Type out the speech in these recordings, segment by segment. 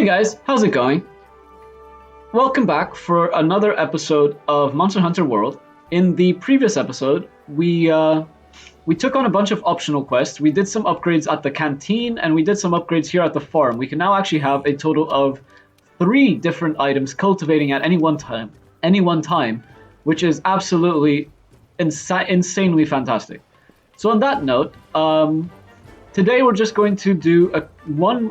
Hey guys, how's it going? Welcome back for another episode of Monster Hunter World. In the previous episode, we took on a bunch of optional quests. We did some upgrades at the canteen, and we did some upgrades here at the farm. We can now actually have a total of 3 different items cultivating at any one time, which is absolutely insanely fantastic. So on that note, today we're just going to do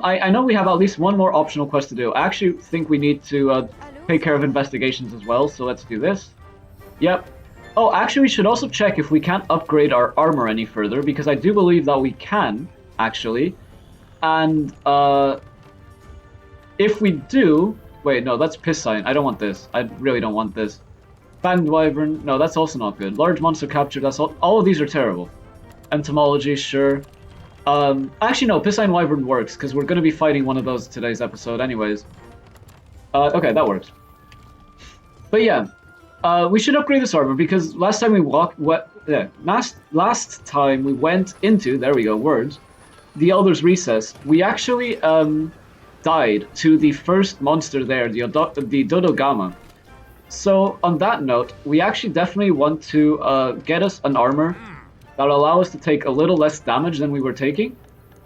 I know we have at least one more optional quest to do. I actually think we need to take care of investigations as well, so let's do this. Yep. Oh, actually we should also check if we can't upgrade our armor any further, because I do believe that we can, actually. And if we do... Wait, no, that's Piscine. I don't want this. I really don't want this. Fanged Wyvern. No, that's also not good. Large monster capture. That's all of these are terrible. Entomology, sure. Actually, no, Piscine Wyvern works, because we're going to be fighting one of those today's episode anyways. Okay, that works. But yeah, we should upgrade this armor, because last time we last time we went into, there we go, words, the Elder's Recess, we actually died to the first monster there, the Dodogama. So, on that note, we actually definitely want to get us an armor that'll allow us to take a little less damage than we were taking,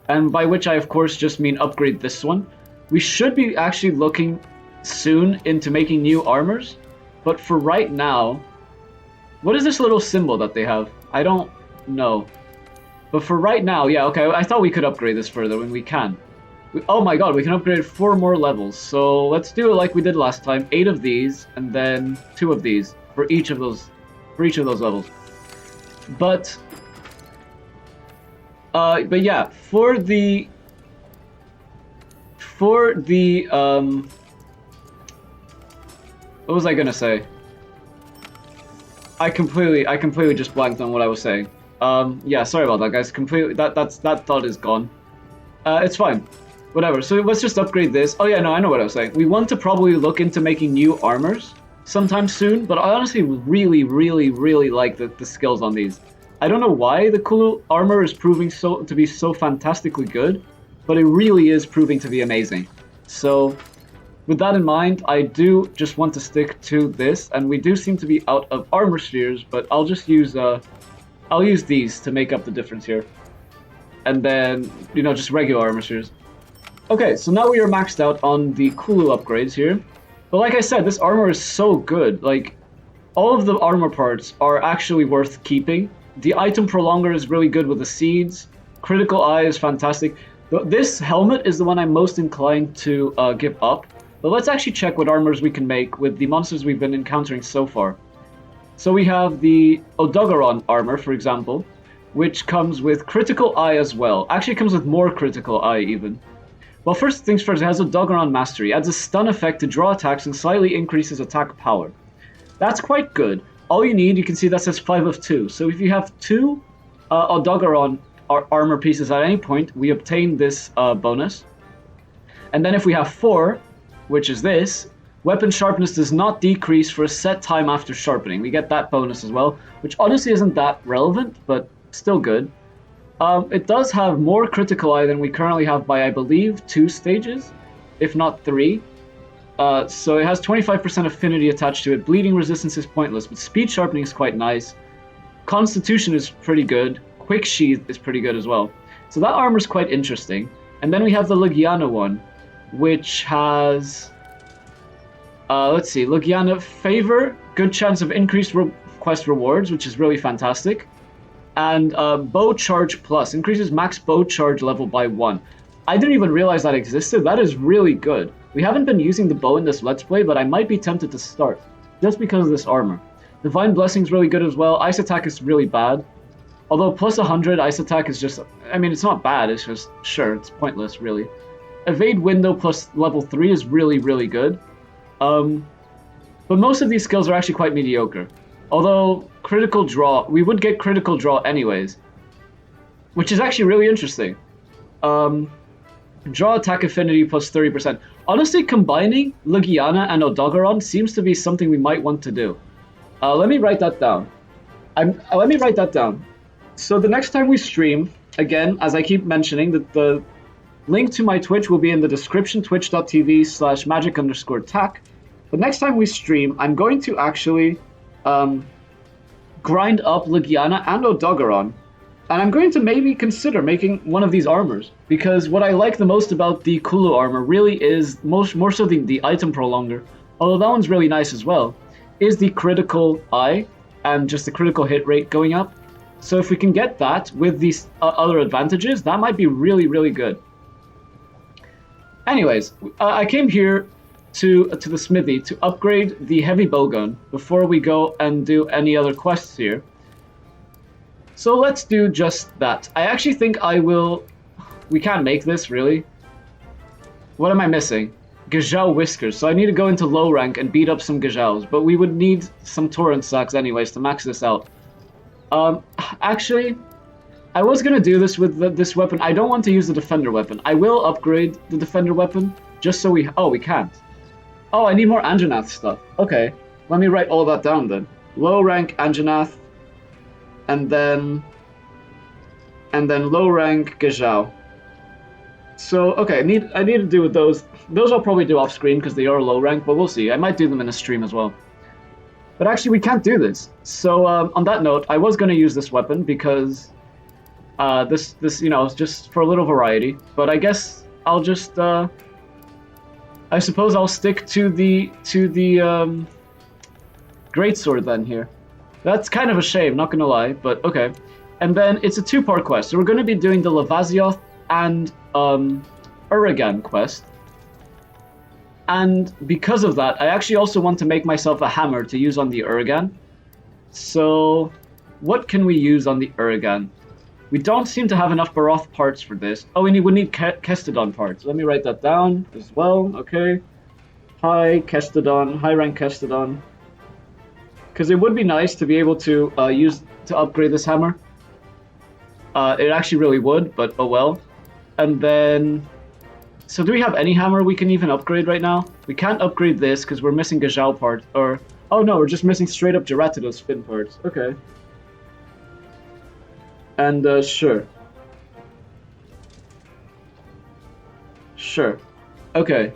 and by which I of course just mean upgrade this one. We should be actually looking soon into making new armors, but for right now, what is this little symbol that they have? I don't know. But for right now, yeah, okay, I thought we could upgrade this further when we can. Oh my god, we can upgrade 4 more levels, so let's do it like we did last time, 8 of these, and then 2 of these for each of those levels. But yeah, for the what was I gonna say? I completely just blanked on what I was saying. Yeah, sorry about that, guys. Completely, that thought is gone. It's fine. Whatever. So let's just upgrade this. Oh yeah, no, I know what I was saying. We want to probably look into making new armors sometime soon, but I honestly really like the skills on these. I don't know why the cool armor is proving to be so fantastically good, but it really is proving to be amazing. So, with that in mind, I do just want to stick to this, and we do seem to be out of armor spheres, but I'll just use I'll use these to make up the difference here, and then just regular armor spheres. Okay, so now we are maxed out on the Kulu upgrades here, but like I said, this armor is so good. Like, all of the armor parts are actually worth keeping. The item prolonger is really good with the seeds. Critical Eye is fantastic. This helmet is the one I'm most inclined to give up. But let's actually check what armors we can make with the monsters we've been encountering so far. So we have the Odogaron armor, for example, which comes with Critical Eye as well. Actually, it comes with more Critical Eye, even. Well, first things first, it has Odogaron Mastery. Adds a stun effect to draw attacks and slightly increases attack power. That's quite good. All you need, you can see that says 5 of 2. So if you have 2 Odogaron armor pieces at any point, we obtain this bonus. And then if we have 4, which is this, weapon sharpness does not decrease for a set time after sharpening. We get that bonus as well, which honestly isn't that relevant, but still good. It does have more Critical Eye than we currently have by, I believe, 2 stages, if not 3. So it has 25% affinity attached to it. Bleeding resistance is pointless, but speed sharpening is quite nice. Constitution is pretty good. Quick Sheath is pretty good as well. So that armor is quite interesting. And then we have the Legiana one, which has... let's see, Legiana Favor, good chance of increased quest rewards, which is really fantastic. And Bow Charge Plus, increases max bow charge level by 1. I didn't even realize that existed. That is really good. We haven't been using the bow in this Let's Play, but I might be tempted to start, just because of this armor. Divine Blessing is really good as well. Ice Attack is really bad. Although plus 100 Ice Attack is just... I mean, it's not bad, it's just... Sure, it's pointless, really. Evade Window plus level 3 is really good. But most of these skills are actually quite mediocre. Although, Critical Draw... We would get Critical Draw anyways, which is actually really interesting. Draw attack affinity plus 30%. Honestly, combining Legiana and Odogaron seems to be something we might want to do. Let me write that down. Let me write that down. So the next time we stream, again, as I keep mentioning, the Link to my Twitch will be in the description, twitch.tv/magic_tac. But next time we stream, I'm going to actually grind up Legiana and Odogaron. And I'm going to maybe consider making one of these armors. Because what I like the most about the Kulu armor really is, more so the item prolonger, although that one's really nice as well, is the critical eye and just the critical hit rate going up. So if we can get that with these other advantages, that might be really, really good. Anyways, I came here to the smithy to upgrade the heavy bowgun before we go and do any other quests here. So let's do just that. I actually think I will... We can't make this, really. What am I missing? Gajau Whiskers. So I need to go into low rank and beat up some Gajaus, but we would need some Torrent Sacks anyways to max this out. Actually, I was going to do this with this weapon. I don't want to use the Defender weapon. I will upgrade the Defender weapon just so we... Oh, we can't. Oh, I need more Anjanath stuff. Okay, let me write all that down then. Low rank Anjanath, and then low rank Gajau. So, okay, I need to do with those. Those I'll probably do off screen because they are low rank, but we'll see. I might do them in a stream as well. But actually, we can't do this. So, on that note, I was going to use this weapon because this you know, is just for a little variety. But I guess I'll just I suppose I'll stick to the greatsword then here. That's kind of a shame, not gonna lie, but okay. And then it's a two-part quest. So we're going to be doing the Lavazioth and Uragan quest. And because of that, I actually also want to make myself a hammer to use on the Uragan. So what can we use on the Uragan? We don't seem to have enough Baroth parts for this. Oh, we would need Kestodon parts. Let me write that down as well. Okay. High Kestodon, high rank Kestodon. Because it would be nice to be able to upgrade this hammer. It actually really would, but oh well. And then... So do we have any hammer we can even upgrade right now? We can't upgrade this because we're missing Gajau part. Or... Oh no, we're just missing straight up Geratidos spin parts. Okay. And sure. Sure. Okay.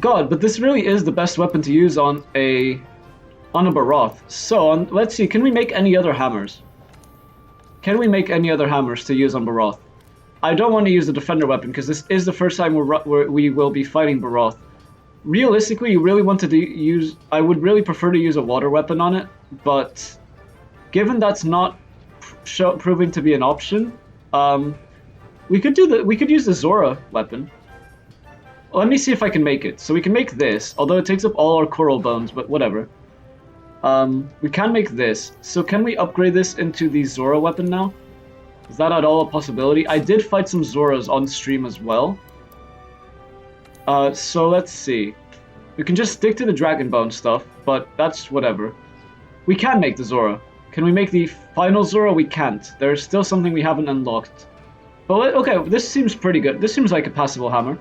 God, but this really is the best weapon to use on a Baroth. So, let's see, can we make any other hammers? Can we make any other hammers to use on Baroth? I don't want to use the Defender weapon because this is the first time we will be fighting Baroth. Realistically, you really want to use... I would really prefer to use a water weapon on it, but given that's not proving to be an option, we could use the Zora weapon. Let me see if I can make it. So we can make this, although it takes up all our coral bones, but whatever. We can make this. So can we upgrade this into the Zora weapon now? Is that at all a possibility? I did fight some Zoras on stream as well. So let's see. We can just stick to the Dragon Bone stuff, but that's whatever. We can make the Zora. Can we make the final Zora? We can't. There's still something we haven't unlocked. But okay, this seems pretty good. This seems like a passable hammer.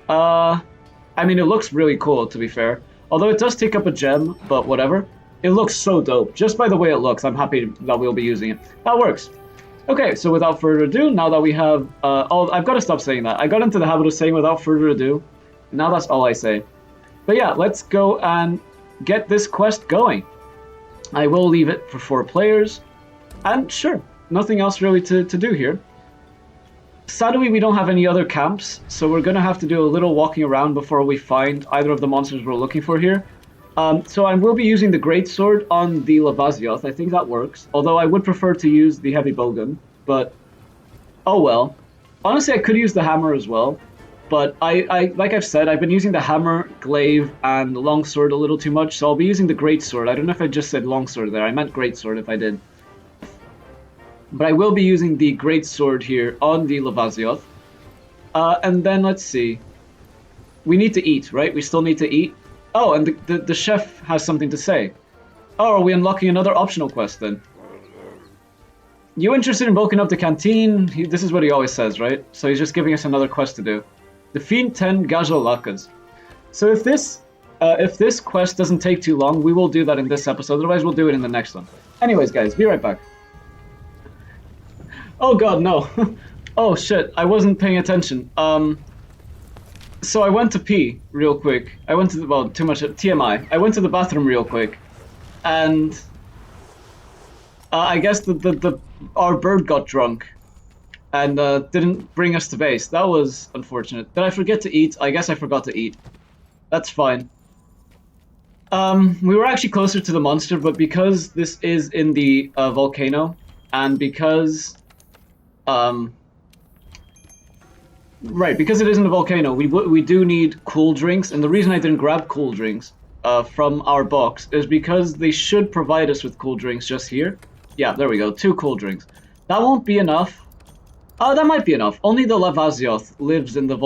I mean, it looks really cool, to be fair. Although it does take up a gem, but whatever. It looks so dope. Just by the way it looks, I'm happy that we'll be using it. That works. Okay, so without further ado, now that we have... I've got to stop saying that. I got into the habit of saying without further ado. Now that's all I say. But yeah, let's go and get this quest going. I will leave it for 4 players. And sure, nothing else really to do here. Sadly, we don't have any other camps, so we're going to have to do a little walking around before we find either of the monsters we're looking for here. So I will be using the Greatsword on the Lavazioth. I think that works. Although I would prefer to use the Heavy Bowgun, but oh well. Honestly, I could use the hammer as well, but I like I've said, I've been using the hammer, glaive, and longsword a little too much, so I'll be using the Greatsword. I don't know if I just said longsword there. I meant Greatsword if I did. But I will be using the Greatsword here on the Lavazioth. And then let's see. We need to eat, right? We still need to eat. Oh, and the chef has something to say. Oh, are we unlocking another optional quest then? You interested in bulking up the canteen? This is what he always says, right? So he's just giving us another quest to do. Defeat 10 Gajalakas. So if this quest doesn't take too long, we will do that in this episode. Otherwise, we'll do it in the next one. Anyways, guys, be right back. Oh god, no. Oh shit, I wasn't paying attention. So I went to pee real quick. I went to the, well, too much TMI. I went to the bathroom real quick, and I guess our bird got drunk and didn't bring us to base. That was unfortunate. Did I forget to eat? I guess I forgot to eat. That's fine. We were actually closer to the monster, but because this is in the volcano, and because right, because it isn't a volcano, we do need cool drinks, and the reason I didn't grab cool drinks from our box is because they should provide us with cool drinks just here. Yeah, there we go, 2 cool drinks. That won't be enough. That might be enough. Only the Lavazioth lives in the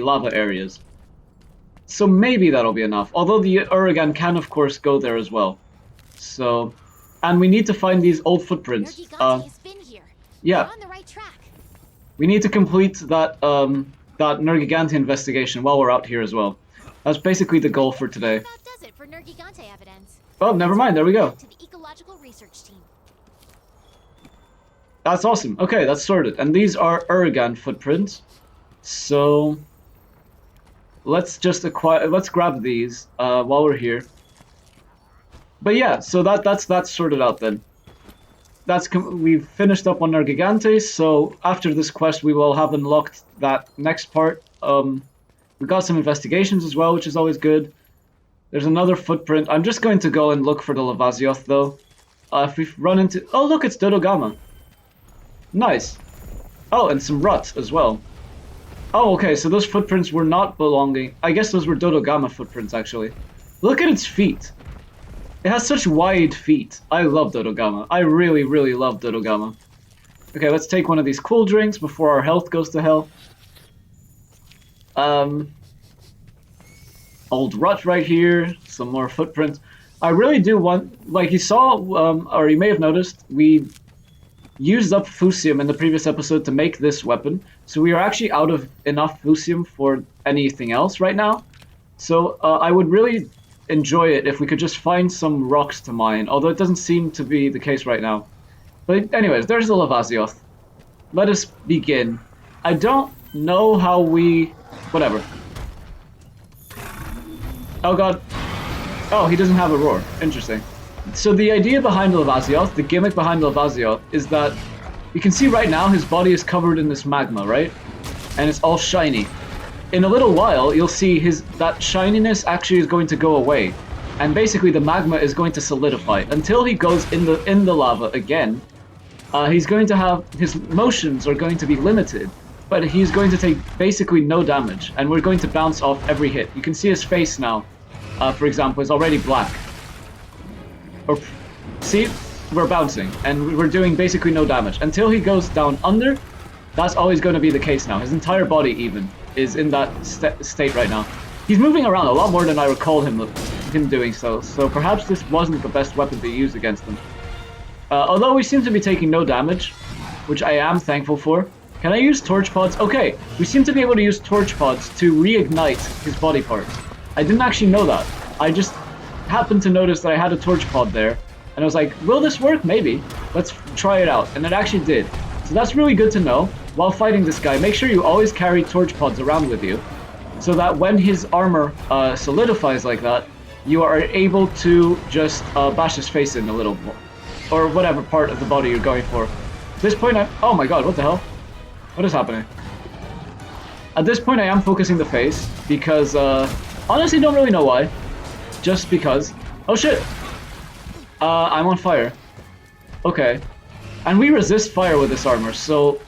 lava areas, so maybe that'll be enough. Although the Uragan can, of course, go there as well. So, and we need to find these old footprints. Has been here. Yeah. We're on the right track. We need to complete that that Nergigante investigation while we're out here as well. That's basically the goal for today. That does it for Nergigante evidence. Oh, never mind. There we go. To the ecological research team. That's awesome. Okay, that's sorted. And these are Uragan footprints. So let's just let's grab these while we're here. But yeah, so that's sorted out then. We've finished up on our Gigante, so after this quest we will have unlocked that next part. We got some investigations as well, which is always good. There's another footprint. I'm just going to go and look for the Lavazioth though. If we run into... Oh look, it's Dodogama. Nice. Oh, and some rut as well. Oh, okay, so those footprints were not belonging... I guess those were Dodogama footprints actually. Look at its feet. It has such wide feet. I love Dodogama. I really, really love Dodogama. Okay, let's take one of these cool drinks before our health goes to hell. Old rut right here. Some more footprints. I really do want... Like you saw, or you may have noticed, we used up fusium in the previous episode to make this weapon. So we are actually out of enough fusium for anything else right now. So I would really... enjoy it if we could just find some rocks to mine, although it doesn't seem to be the case right now. But anyways, there's the Lavazioth. Let us begin. I don't know how we... whatever. Oh god. Oh, he doesn't have a roar. Interesting. So the idea behind Lavazioth, the gimmick behind Lavazioth, is that you can see right now his body is covered in this magma, right? And it's all shiny. In a little while, you'll see that shininess actually is going to go away, and basically the magma is going to solidify until he goes in the lava again. He's going to have his motions are going to be limited, but he's going to take basically no damage, and we're going to bounce off every hit. You can see his face now, for example, is already black. Or see, we're bouncing, and we're doing basically no damage until he goes down under. That's always going to be the case now. His entire body even is in that state right now. He's moving around a lot more than I recall him doing so perhaps this wasn't the best weapon to use against him. Although we seem to be taking no damage, which I am thankful for. Can I use torch pods? Okay, we seem to be able to use torch pods to reignite his body parts. I didn't actually know that. I just happened to notice that I had a torch pod there, and I was like, will this work? Maybe. Let's try it out, and it actually did. So that's really good to know. While fighting this guy, make sure you always carry torch pods around with you, so that when his armor solidifies like that, you are able to just bash his face in a little, or whatever part of the body you're going for. At this point, oh my god, what the hell? What is happening? At this point, I am focusing the face, because, honestly, don't really know why. Just because. Oh shit! I'm on fire. Okay. And we resist fire with this armor, so...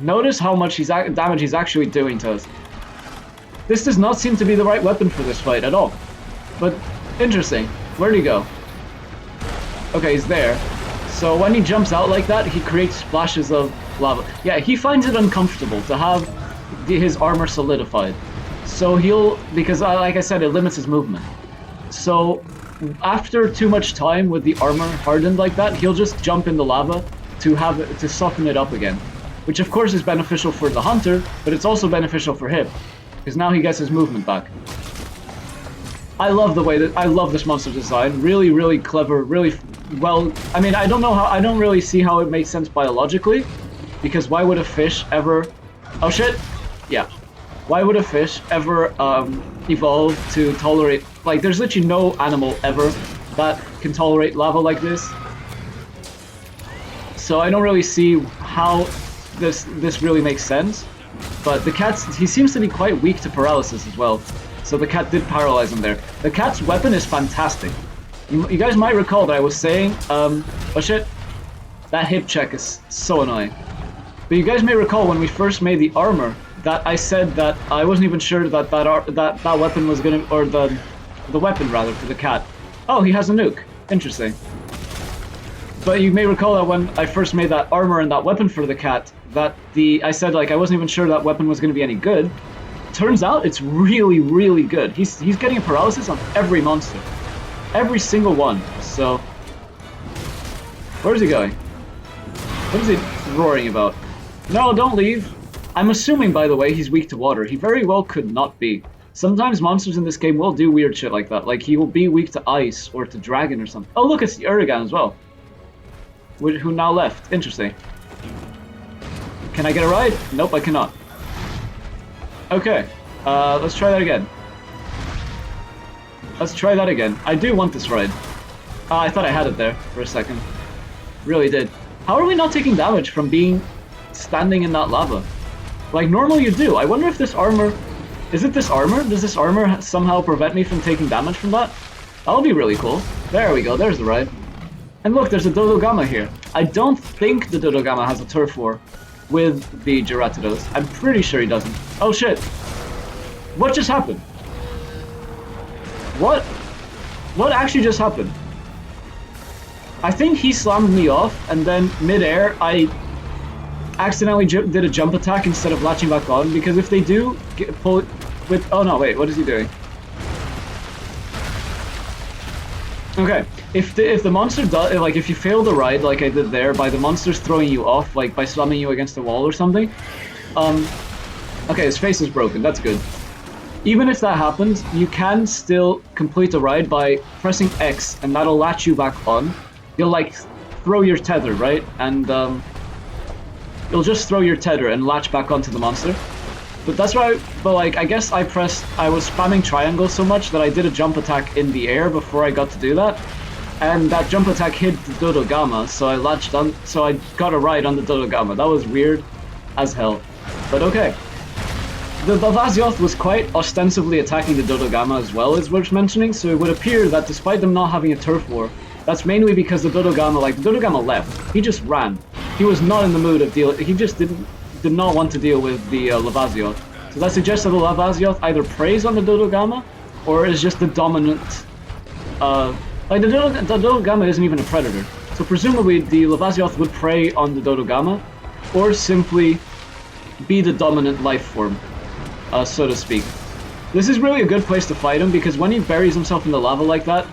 Notice how much damage he's actually doing to us. This does not seem to be the right weapon for this fight at all. But, interesting. Where'd he go? Okay, he's there. So when he jumps out like that, he creates splashes of lava. Yeah, he finds it uncomfortable to have his armor solidified. So because like I said, it limits his movement. So, after too much time with the armor hardened like that, he'll just jump in the lava to soften it up again. Which of course is beneficial for the hunter, but it's also beneficial for him, because now he gets his movement back. I love this monster design. Really, really clever, really well. I mean, I don't really see how it makes sense biologically, because why would a fish ever... Oh shit! Yeah. Why would a fish ever evolve to tolerate... Like, there's literally no animal ever that can tolerate lava like this. So I don't really see how this really makes sense. But the cat, he seems to be quite weak to paralysis as well. So the cat did paralyze him there. The cat's weapon is fantastic. You guys might recall that I was saying, oh shit, that hip check is so annoying. But you guys may recall when we first made the armor that I said that I wasn't even sure that that weapon was gonna, or the weapon rather, for the cat. Oh, he has a nuke. Interesting. But you may recall that when I first made that armor and that weapon for the cat, that I said like I wasn't even sure that weapon was gonna be any good. Turns out it's really, really good. He's getting a paralysis on every monster. Every single one. So where's he going? What is he roaring about? No, don't leave. I'm assuming, by the way, he's weak to water. He very well could not be. Sometimes monsters in this game will do weird shit like that. Like, he will be weak to ice or to dragon or something. Oh, look, it's the Urigan as well. Who now left. Interesting. Can I get a ride? Nope, I cannot. Okay. Let's try that again. Let's try that again. I do want this ride. I thought I had it there for a second. Really did. How are we not taking damage from being standing in that lava? Like, normally you do. I wonder if this armor... Is it this armor? Does this armor somehow prevent me from taking damage from that? That'll be really cool. There we go, there's the ride. And look, there's a Dodogama here. I don't think the Dodogama has a turf war with the Geratidos. I'm pretty sure he doesn't. Oh shit! What just happened? What? What actually just happened? I think he slammed me off, and then mid-air, I accidentally did a jump attack instead of latching back on, because if they do pull it with... Oh no, wait, what is he doing? Okay, if the monster does... Like, if you fail the ride, like I did there, by the monsters throwing you off, like by slamming you against the wall or something, okay, his face is broken, that's good. Even if that happens, you can still complete the ride by pressing X, and that'll latch you back on. You'll, like, throw your tether, right? And, you'll just throw your tether and latch back onto the monster. But that's why, but like, I guess I was spamming triangle so much that I did a jump attack in the air before I got to do that. And that jump attack hit the Dodogama, so I latched on, so I got a ride on the Dodogama. That was weird as hell. But okay. The Lavazioth was quite ostensibly attacking the Dodogama as well, is worth mentioning, so it would appear that despite them not having a turf war, that's mainly because the Dodogama, like, the Dodogama left. He just ran. He was not in the mood of he just did not want to deal with the Lavazioth. So that suggests that the Lavazioth either preys on the Dodogama, or is just the dominant, like, the Dodogama isn't even a predator. So presumably the Lavazioth would prey on the Dodogama, or simply be the dominant life form, so to speak. This is really a good place to fight him, because when he buries himself in the lava like that,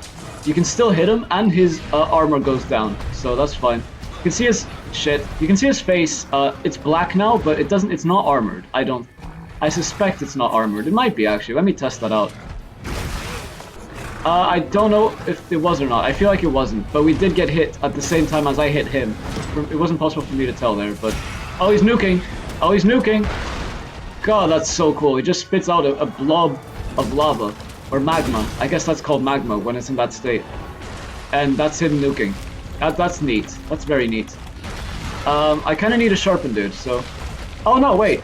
you can still hit him, and his armor goes down, so that's fine. You can see his shit. You can see his face. It's black now, but it's not armored. I suspect it's not armored. It might be, actually. Let me test that out. I don't know if it was or not. I feel like it wasn't, but we did get hit at the same time as I hit him. It wasn't possible for me to tell there, but... Oh, he's nuking! Oh, he's nuking! God, that's so cool. He just spits out a blob of lava. Or magma. I guess that's called magma when it's in that state. And that's him nuking. That's neat. That's very neat. I kind of need a sharpen dude, so... Oh no, wait!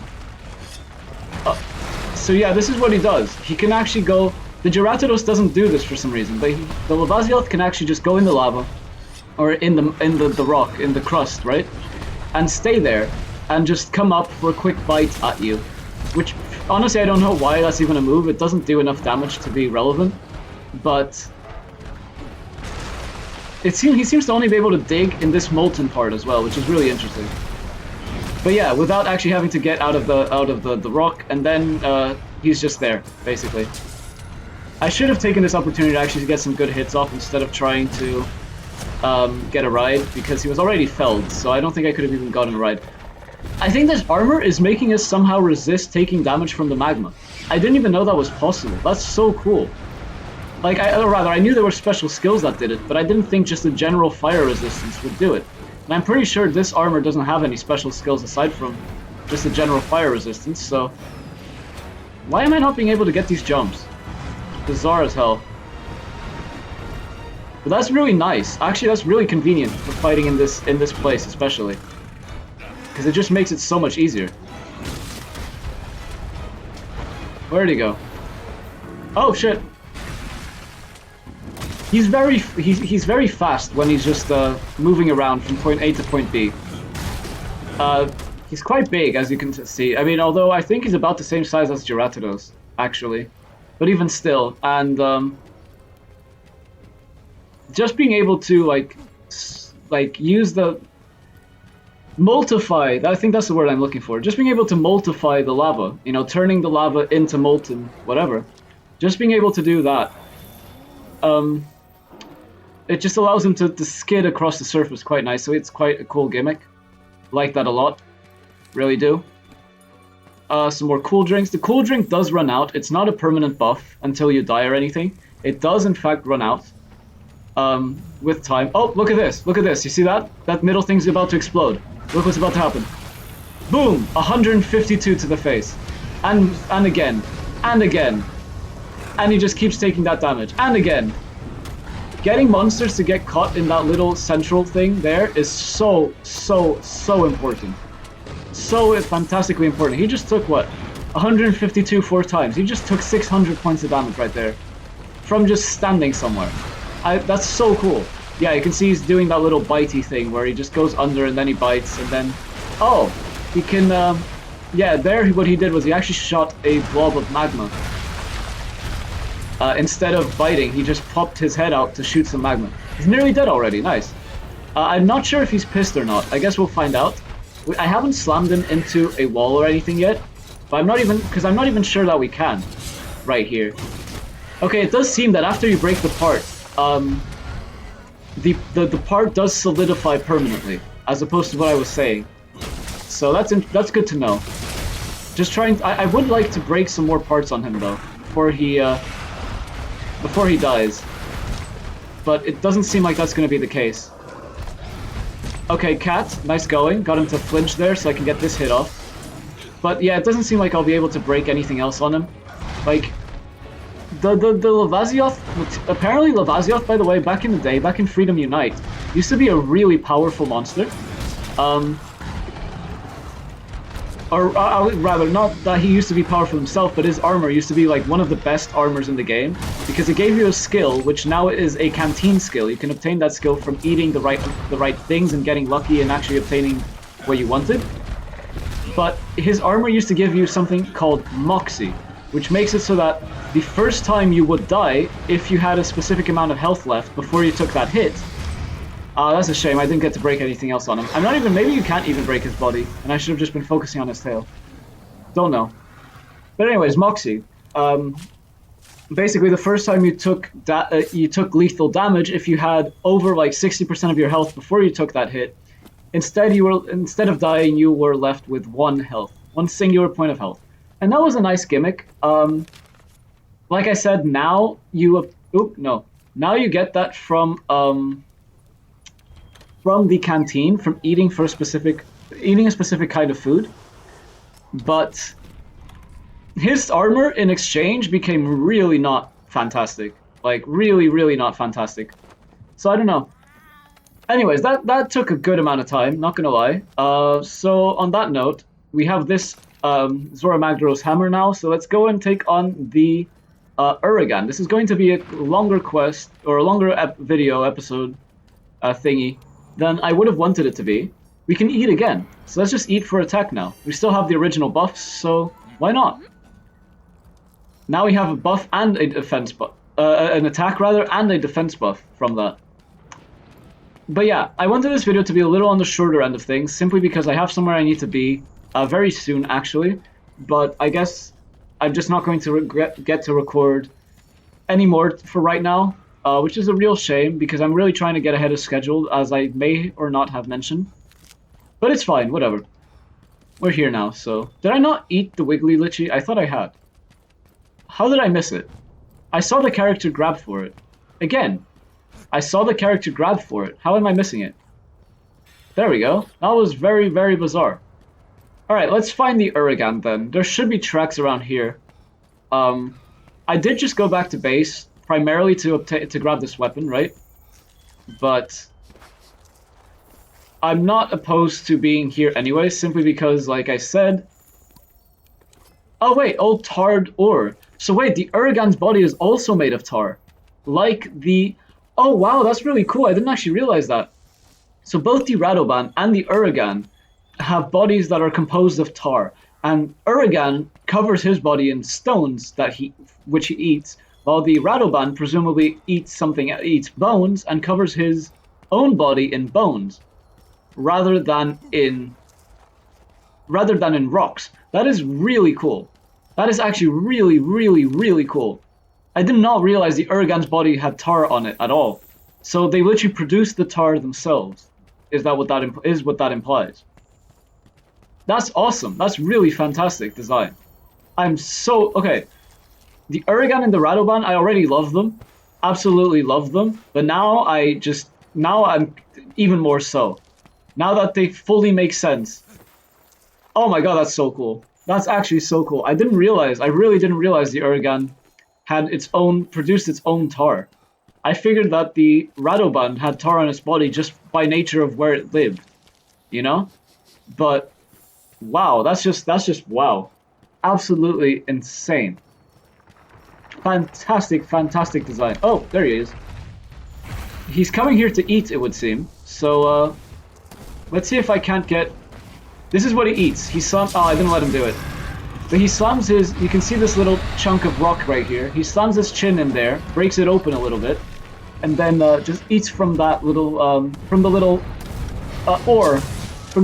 So yeah, this is what he does. He can actually go... The Geratidos doesn't do this for some reason, but the Lavazioth can actually just go in the lava, or in the rock, in the crust, right? And stay there, and just come up for a quick bite at you. Which, honestly, I don't know why that's even a move. It doesn't do enough damage to be relevant, but... he seems to only be able to dig in this molten part as well, which is really interesting. But yeah, without actually having to get out of the rock, and then he's just there, basically. I should have taken this opportunity to actually get some good hits off instead of trying to get a ride, because he was already felled, so I don't think I could have even gotten a ride. I think this armor is making us somehow resist taking damage from the magma. I didn't even know that was possible. That's so cool. Like, I knew there were special skills that did it, but I didn't think just a general fire resistance would do it. And I'm pretty sure this armor doesn't have any special skills aside from just the general fire resistance, so... Why am I not being able to get these jumps? Bizarre as hell. But that's really nice. Actually, that's really convenient for fighting in this place, especially. Because it just makes it so much easier. Where'd he go? Oh, shit. He's very fast when he's just moving around from point A to point B. He's quite big, as you can see. I mean, although I think he's about the same size as Geratidos, actually. But even still, and just being able to like use the multiply. I think that's the word I'm looking for. Just being able to multiply the lava, you know, turning the lava into molten whatever. Just being able to do that. It just allows him to skid across the surface quite nicely. It's quite a cool gimmick. Like that a lot. Really do. Some more cool drinks. The cool drink does run out. It's not a permanent buff until you die or anything. It does in fact run out with time. Oh, look at this. Look at this. You see that? That middle thing's about to explode. Look what's about to happen. Boom! 152 to the face. And again. And again. And he just keeps taking that damage. And again. Getting monsters to get caught in that little central thing there is so important. So fantastically important. He just took, what, 152 4 times. He just took 600 points of damage right there. From just standing somewhere. That's so cool. Yeah, you can see he's doing that little bitey thing where he just goes under and then he bites and then... Oh! He can, yeah, there what he did was he actually shot a blob of magma. Instead of biting, he just popped his head out to shoot some magma. He's nearly dead already, nice. I'm not sure if he's pissed or not. I guess we'll find out. I haven't slammed him into a wall or anything yet, but I'm not even sure that we can. Right here. Okay, it does seem that after you break the part, the part does solidify permanently, as opposed to what I was saying. So that's good to know. Just trying. I would like to break some more parts on him though, before he dies. But it doesn't seem like that's going to be the case. Okay, Cat, nice going. Got him to flinch there so I can get this hit off. But yeah, it doesn't seem like I'll be able to break anything else on him. Like, the Lavazioth, apparently Lavazioth, by the way, back in the day, back in Freedom Unite, used to be a really powerful monster. Or rather, not that he used to be powerful himself, but his armor used to be like one of the best armors in the game, because it gave you a skill, which now is a canteen skill. You can obtain that skill from eating the right things and getting lucky and actually obtaining what you wanted. But his armor used to give you something called Moxie, which makes it so that the first time you would die, if you had a specific amount of health left before you took that hit. That's a shame. I didn't get to break anything else on him. I'm not even... Maybe you can't even break his body, and I should have just been focusing on his tail. Don't know. But anyways, Moxie. Basically, the first time you took lethal damage, if you had over like 60% of your health before you took that hit, instead of dying, you were left with 1 health, 1 singular point of health, and that was a nice gimmick. Like I said, now you now you get that from the canteen, from eating a specific kind of food. But his armor in exchange became really not fantastic. Like really not fantastic. So I don't know. Anyways, that took a good amount of time, not gonna lie. So on that note, we have this Zora Magdaros hammer now, so let's go and take on the Uragan. This is going to be a longer quest, or a longer video episode thingy than I would have wanted it to be. We can eat again, so let's just eat for attack now. We still have the original buffs, so why not? Now we have a buff and a defense buff, an attack rather, and a defense buff from that. But yeah, I wanted this video to be a little on the shorter end of things, simply because I have somewhere I need to be very soon, actually. But I guess I'm just not going to get to record anymore for right now. Which is a real shame, because I'm really trying to get ahead of schedule, as I may or not have mentioned. But it's fine, whatever. We're here now, so... Did I not eat the Wiggly Litchi? I thought I had. How did I miss it? I saw the character grab for it. Again. I saw the character grab for it. How am I missing it? There we go. That was very, very bizarre. Alright, let's find the Uragan then. There should be tracks around here. I did just go back to base, primarily to grab this weapon, right? But I'm not opposed to being here anyway, simply because, like I said... Oh wait, old tarred ore. So wait, the Uragan's body is also made of tar. Like the... Oh wow, that's really cool, I didn't actually realize that. So both the Radoban and the Uragan have bodies that are composed of tar. And Uragan covers his body in stones which he eats, while the Radoban presumably eats bones and covers his own body in bones, rather than in rocks. That is really cool. That is actually really, really, really cool. I did not realize the Uragan's body had tar on it at all. So they literally produce the tar themselves. Is what that implies? That's awesome. That's really fantastic design. Okay. The Uragan and the Radoban, I already love them. Absolutely love them. But now I'm even more so. Now that they fully make sense. Oh my god, that's so cool. That's actually so cool. I really didn't realize the Uragan had produced its own tar. I figured that the Radoban had tar on its body just by nature of where it lived. You know? But wow, that's just wow. Absolutely insane. Fantastic, fantastic design. Oh, there he is. He's coming here to eat, it would seem. So, let's see if I can't get... This is what he eats. Oh, I didn't let him do it. But he slams you can see this little chunk of rock right here. He slams his chin in there, breaks it open a little bit, and then just eats from that little, ore. From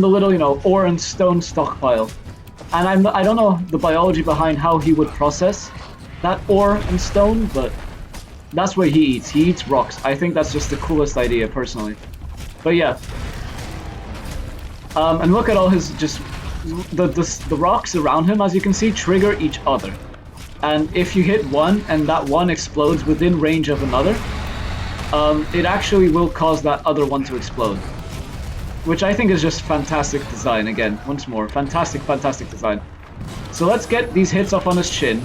the little, ore and stone stockpile. And I don't know the biology behind how he would process that ore and stone, but that's what he eats. He eats rocks. I think that's just the coolest idea, personally. But yeah. And look at all his the rocks around him, as you can see, trigger each other. And if you hit one and that one explodes within range of another, it actually will cause that other one to explode. Which I think is just fantastic design, again, once more. Fantastic, fantastic design. So let's get these hits up on his chin.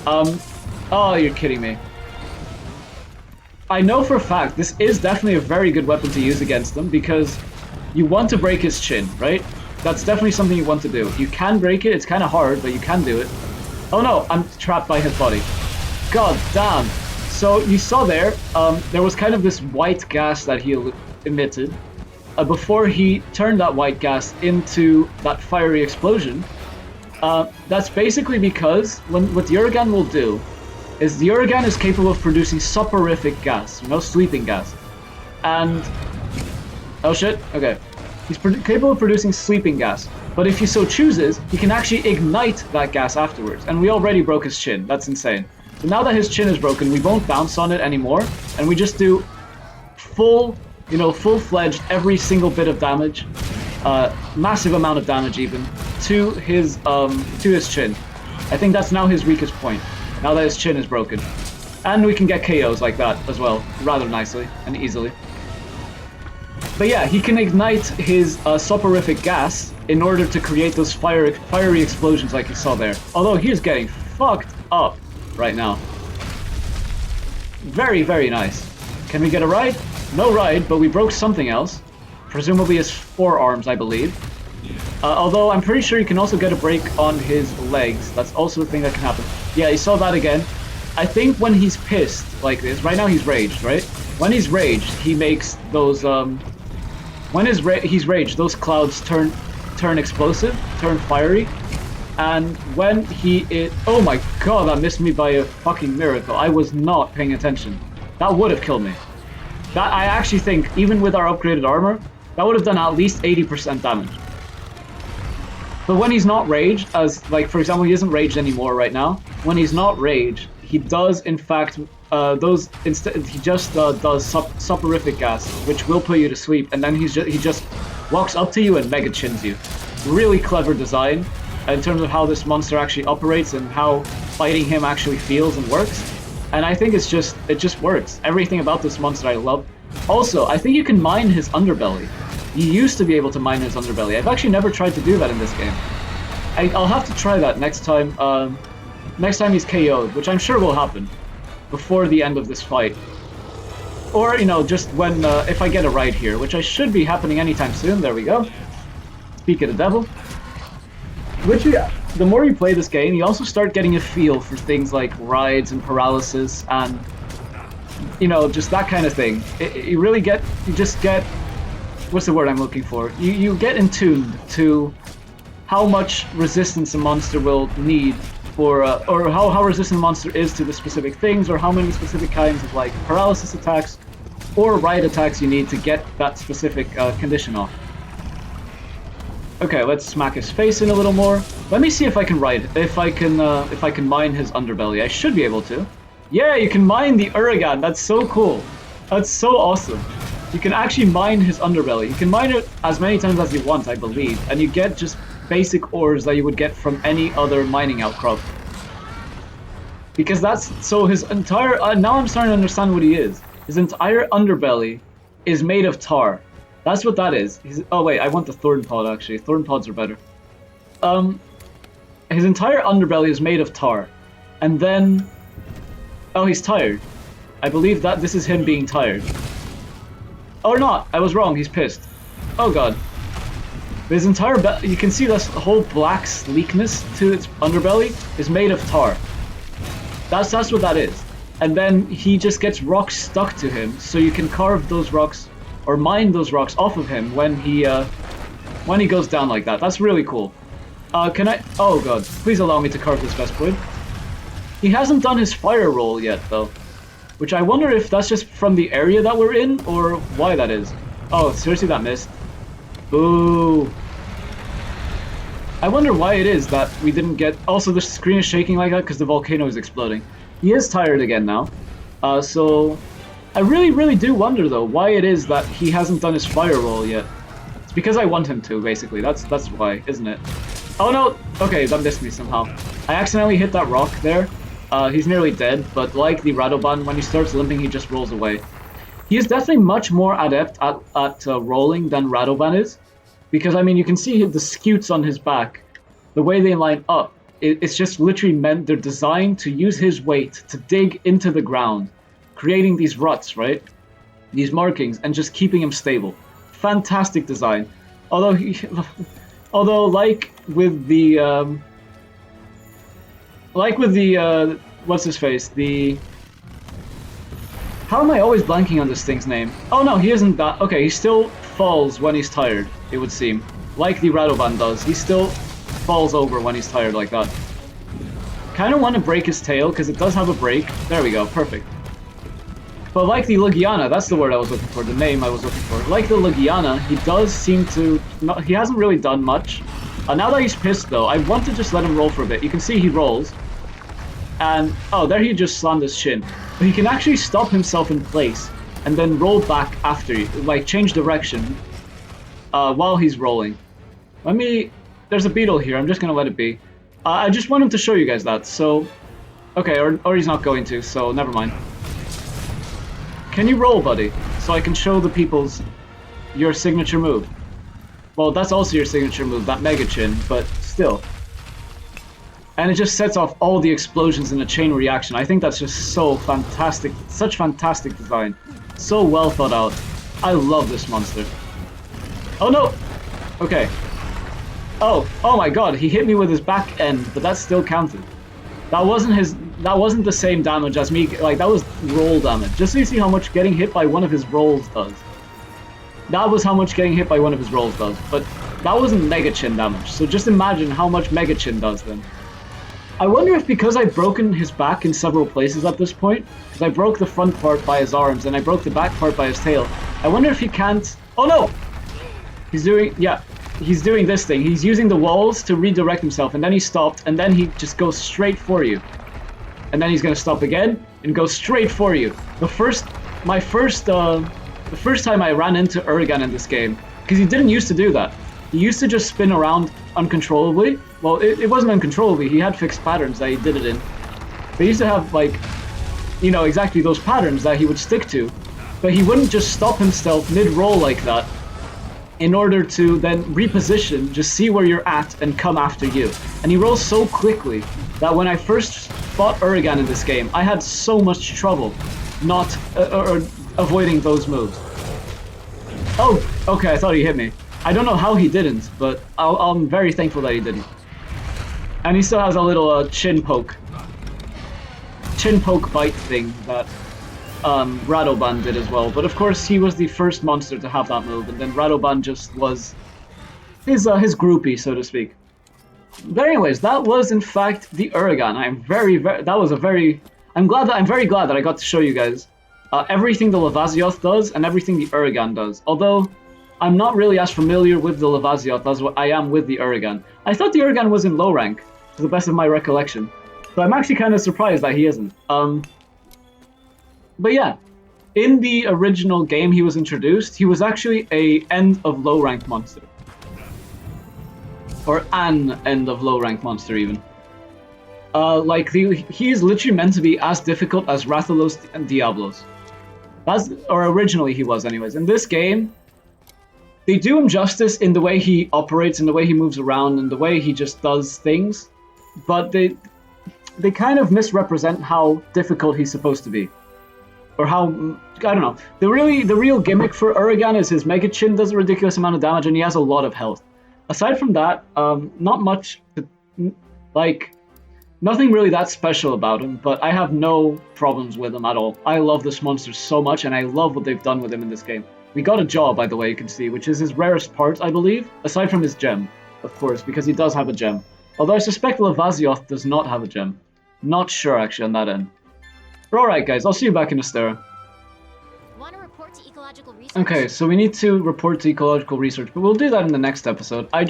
Oh, you're kidding me. I know for a fact this is definitely a very good weapon to use against him, because you want to break his chin, right? That's definitely something you want to do. You can break it, it's kind of hard, but you can do it. Oh no, I'm trapped by his body. God damn. So you saw there was kind of this white gas that he emitted. Before he turned that white gas into that fiery explosion. That's basically because what the Uragan will do is the Uragan is capable of producing soporific gas, sleeping gas. And... oh shit, okay. He's capable of producing sleeping gas, but if he so chooses, he can actually ignite that gas afterwards. And we already broke his chin, that's insane. So now that his chin is broken, we won't bounce on it anymore, and we just do full-fledged every single bit of damage, massive amount of damage even, to his chin. I think that's now his weakest point, now that his chin is broken. And we can get KOs like that as well, rather nicely and easily. But yeah, he can ignite his soporific gas in order to create those fiery explosions like you saw there. Although he is getting fucked up right now. Very, very nice. Can we get a ride? No ride, but we broke something else. Presumably his forearms, I believe. Although I'm pretty sure you can also get a break on his legs. That's also a thing that can happen. Yeah, you saw that again. I think when he's pissed like this, right now he's raged, right? When he's raged, he makes those, he's raged, those clouds turn explosive, turn fiery. And when oh my god, that missed me by a fucking miracle. I was not paying attention. That would have killed me. That, I actually think, even with our upgraded armor, that would have done at least 80% damage. But when he's not raged, for example, he isn't raged anymore right now. When he's not raged, he does, in fact, he just does soporific gas, which will put you to sleep, and then he just walks up to you and mega chins you. Really clever design in terms of how this monster actually operates and how fighting him actually feels and works. And I think it just works. Everything about this monster I love. Also, I think you can mine his underbelly. You used to be able to mine his underbelly. I've actually never tried to do that in this game. I'll have to try that next time. Next time he's KO'd, which I'm sure will happen before the end of this fight. Or, you know, just when, if I get a ride here, which I should be happening anytime soon. There we go. Speak of the devil. Which, the more you play this game, you also start getting a feel for things like rides and paralysis and, you know, just that kind of thing. You really get, you just get, what's the word I'm looking for? You get in tuned to how much resistance a monster will need for, or how resistant a monster is to the specific things, or how many specific kinds of like paralysis attacks or ride attacks you need to get that specific condition off. Okay, let's smack his face in a little more. Let me see if I can ride, if I can mine his underbelly. I should be able to. Yeah, you can mine the Uragan. That's so cool. That's so awesome. You can actually mine his underbelly. You can mine it as many times as you want, I believe, and you get just basic ores that you would get from any other mining outcrop. Because that's, so his entire, now I'm starting to understand what he is. His entire underbelly is made of tar. That's what that is. Oh wait, I want the thorn pod actually. Thorn pods are better. His entire underbelly is made of tar. And then, oh, he's tired. I believe that this is him being tired. Or not, I was wrong, he's pissed. Oh god. His entire you can see this whole black sleekness to its underbelly is made of tar. That's what that is. And then he just gets rocks stuck to him, so you can carve those rocks or mine those rocks off of him when he goes down like that. That's really cool. Can I? Oh god, please allow me to carve this Vespoid. He hasn't done his fire roll yet though, which I wonder if that's just from the area that we're in or why that is. Oh, seriously, that missed. Boo. I wonder why it is that we didn't get... Also, the screen is shaking like that because the volcano is exploding. He is tired again now. So... I really do wonder, though, why it is that he hasn't done his fire roll yet. It's because I want him to, basically. That's why, isn't it? Oh, no! Okay, that missed me somehow. I accidentally hit that rock there. He's nearly dead, but like the Radoban, when he starts limping, he just rolls away. He is definitely much more adept at rolling than Radoban is. Because, I mean, you can see the scutes on his back, the way they line up. It's just literally meant they're designed to use his weight to dig into the ground, creating these ruts, right? These markings, and just keeping him stable. Fantastic design. Although, like with the, what's his face? How am I always blanking on this thing's name? Oh no, he isn't that. Okay, he still falls when he's tired, it would seem. Like the Radoban does. He still falls over when he's tired like that. Kind of want to break his tail, because it does have a break. There we go, perfect. But like the Legiana, that's the word I was looking for, the name I was looking for. Like the Legiana, he does seem to... he hasn't really done much. Now that he's pissed, though, I want to just let him roll for a bit. You can see he rolls. And, oh, there he just slammed his shin. But he can actually stop himself in place and then roll back after, like change direction while he's rolling. Let me... There's a beetle here, I'm just going to let it be. I just want him to show you guys that, so... Okay, or he's not going to, so never mind. Can you roll, buddy? So I can show the people's your signature move. Well, that's also your signature move, that Mega Chin, but still. And it just sets off all the explosions in a chain reaction. I think that's just so fantastic. Such fantastic design. So well thought out. I love this monster. Oh no! Okay. Oh my god, he hit me with his back end, but that still counted. That wasn't the same damage as me, like that was roll damage. Just so you see how much getting hit by one of his rolls does. That was how much getting hit by one of his rolls does, but that wasn't Mega Chin damage, so just imagine how much Mega Chin does then. I wonder if because I've broken his back in several places at this point, because I broke the front part by his arms and I broke the back part by his tail, I wonder if he can't... Oh no! He's doing this thing. He's using the walls to redirect himself, and then he stopped, and then he just goes straight for you. And then he's gonna stop again, and go straight for you. The first time I ran into Uragan in this game, because he didn't used to do that. He used to just spin around uncontrollably. Well, it wasn't uncontrollably, he had fixed patterns that he did it in. They used to have, like, you know, exactly those patterns that he would stick to. But he wouldn't just stop himself mid-roll like that. in order to then reposition, just see where you're at, and come after you. And he rolls so quickly that when I first fought Uragan in this game, I had so much trouble not or avoiding those moves. Oh, okay, I thought he hit me. I don't know how he didn't, but I'm very thankful that he didn't. And he still has a little chin poke bite thing that Radoban did as well. But of course, he was the first monster to have that move, and then Radoban just was his groupie, so to speak. But anyways, that was in fact the Uragan. I'm very very glad that I got to show you guys everything the Lavazioth does and everything the Uragan does. Although I'm not really as familiar with the Lavazioth as what I am with the Uragan. I thought the Uragan was in low rank, to the best of my recollection. So I'm actually kind of surprised that he isn't. But yeah, in the original game he was introduced, he was actually a end of low rank monster. Or an end of low rank monster even. He is literally meant to be as difficult as Rathalos and Diablos. Or originally he was anyways. In this game, they do him justice in the way he operates, in the way he moves around, and the way he just does things. But they kind of misrepresent how difficult he's supposed to be. Or how, I don't know. The real gimmick for Uragan is his Mega Chin does a ridiculous amount of damage and he has a lot of health. Aside from that, not much, nothing really that special about him, but I have no problems with him at all. I love this monster so much and I love what they've done with him in this game. We got a jaw, by the way, you can see, which is his rarest part, I believe, aside from his gem, of course, because he does have a gem. Although I suspect Lavazioth does not have a gem. Not sure, actually, on that end. But alright, guys, I'll see you back in Astera. Want to report to ecological research? Okay, so we need to report to ecological research, but we'll do that in the next episode. I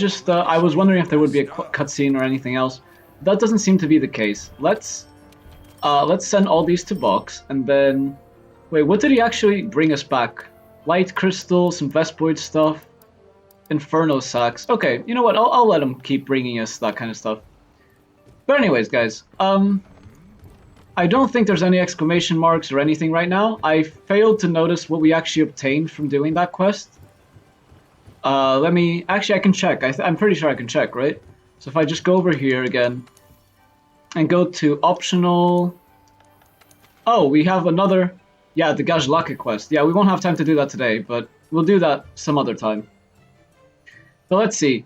was wondering if there would be a cutscene or anything else. That doesn't seem to be the case. Let's send all these to Box, and then... Wait, what did he actually bring us back? Light Crystal, some Vespoid stuff, Inferno Sacks. Okay, you know what, I'll let him keep bringing us that kind of stuff. But anyways, guys, I don't think there's any exclamation marks or anything right now. I failed to notice what we actually obtained from doing that quest. Actually, I can check. I'm pretty sure I can check, right? So if I just go over here again and go to optional... Oh, we have another... Yeah, the Gajlaka quest. Yeah, we won't have time to do that today, but we'll do that some other time. So let's see.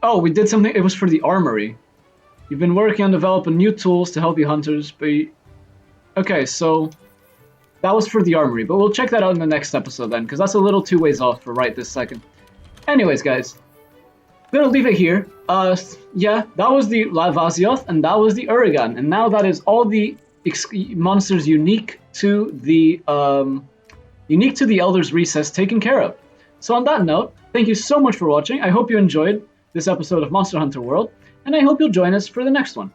Oh, we did something. It was for the armory. You've been working on developing new tools to help you hunters, but... Okay, so... That was for the armory, but we'll check that out in the next episode then, because that's a little too ways off for right this second. Anyways, guys. I'm gonna leave it here. Yeah, that was the Lavazioth, and that was the Uragan, and now that is all the monsters unique to the Elder's Recess taken care of. So on that note, thank you so much for watching. I hope you enjoyed this episode of Monster Hunter World, and I hope you'll join us for the next one.